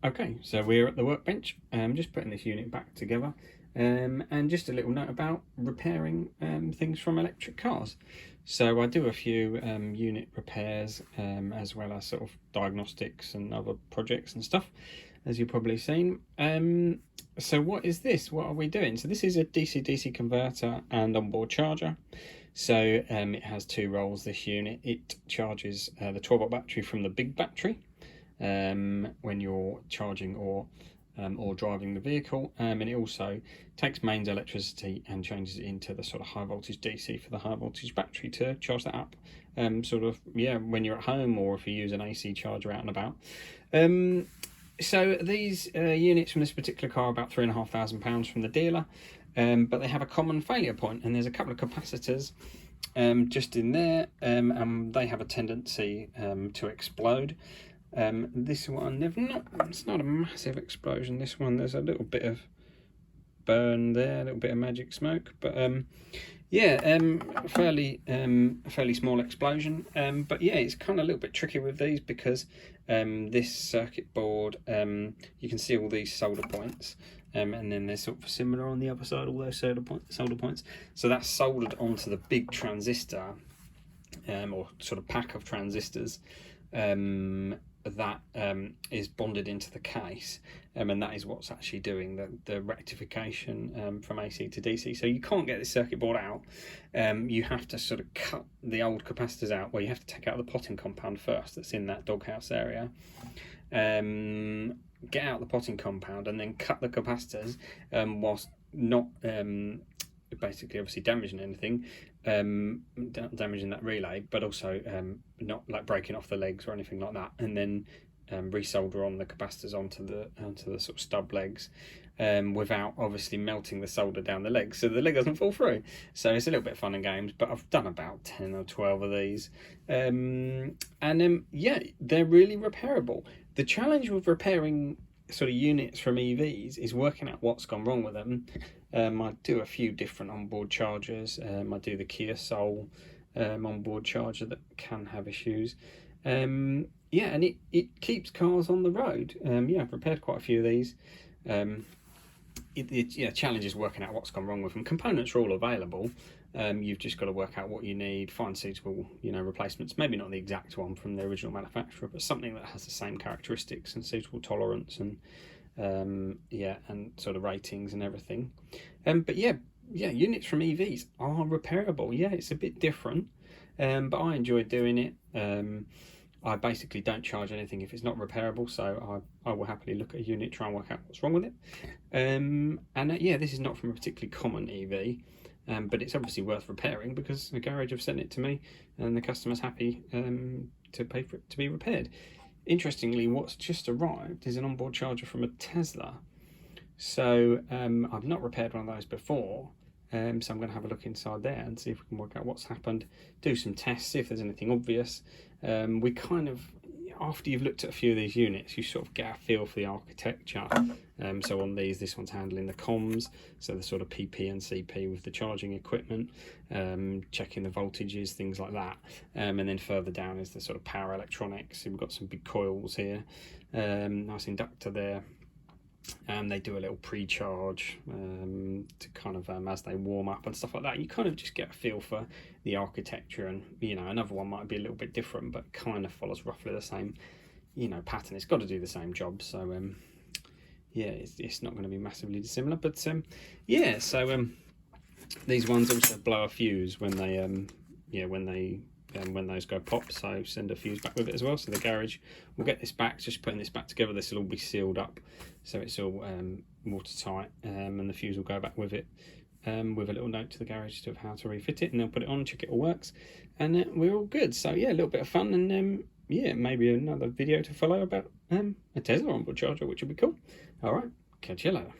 Okay, so we're at the workbench, just putting this unit back together, and just a little note about repairing things from electric cars. So I do a few unit repairs, as well as sort of diagnostics and other projects and stuff, as you've probably seen. So what is this? What are we doing? So this is a dc-dc converter and onboard charger. So it has two roles, this unit. It charges the 12-volt battery from the big battery when you're charging or driving the vehicle, and it also takes mains electricity and changes it into the sort of high voltage DC for the high voltage battery to charge that up, when you're at home, or if you use an AC charger out and about. So these units from this particular car are about £3,500 from the dealer, but they have a common failure point, and there's a couple of capacitors just in there, and they have a tendency to explode. This one, it's not a massive explosion. This one, there's a little bit of burn there, a little bit of magic smoke, but fairly small explosion. But yeah, it's kind of a little bit tricky with these because this circuit board, you can see all these solder points, and then there's sort of similar on the other side, all those solder points. So that's soldered onto the big transistor, or sort of pack of transistors, that is bonded into the case, and that is what's actually doing the rectification from AC to DC. So you can't get this circuit board out. You have to sort of cut the old capacitors out. Well, you have to take out the potting compound first that's in that doghouse area, get out the potting compound, and then cut the capacitors, whilst not basically obviously damaging anything, damaging that relay, but also not like breaking off the legs or anything like that, and then resolder on the capacitors onto the sort of stub legs, without obviously melting the solder down the legs, so the leg doesn't fall through. So it's a little bit of fun and games, but I've done about 10 or 12 of these, and yeah, they're really repairable. The challenge with repairing sort of units from EVs is working out what's gone wrong with them. I do a few different onboard chargers. I do the Kia Soul onboard charger that can have issues. And it keeps cars on the road. I've repaired quite a few of these. Challenge is working out what's gone wrong with them. Components are all available. You've just got to work out what you need, find suitable, replacements. Maybe not the exact one from the original manufacturer, but something that has the same characteristics and suitable tolerance and and sort of ratings and everything. But units from EVs are repairable. Yeah, it's a bit different, but I enjoy doing it. I basically don't charge anything if it's not repairable, so I will happily look at a unit, try and work out what's wrong with it. This is not from a particularly common EV, but it's obviously worth repairing because the garage have sent it to me and the customer's happy to pay for it to be repaired. Interestingly, what's just arrived is an onboard charger from a Tesla. So I've not repaired one of those before, so I'm going to have a look inside there and see if we can work out what's happened, do some tests, see if there's anything obvious. We kind of, after you've looked at a few of these units, you sort of get a feel for the architecture. So on these, this one's handling the comms, so the sort of PP and CP with the charging equipment, checking the voltages, things like that. And then further down is the sort of power electronics. So we've got some big coils here, nice inductor there. They do a little pre-charge to kind of as they warm up and stuff like that. You kind of just get a feel for the architecture, and another one might be a little bit different, but kind of follows roughly the same pattern. It's got to do the same job, so it's not going to be massively dissimilar. But these ones also blow a fuse when they when those go pop, so send a fuse back with it as well. So the garage will get this back, just putting this back together. This will all be sealed up, so it's all watertight, and the fuse will go back with it, with a little note to the garage of how to refit it, and they'll put it on, check it all works, and we're all good. So yeah, a little bit of fun, and maybe another video to follow about a Tesla onboard charger, which would be cool. All right, catch you later.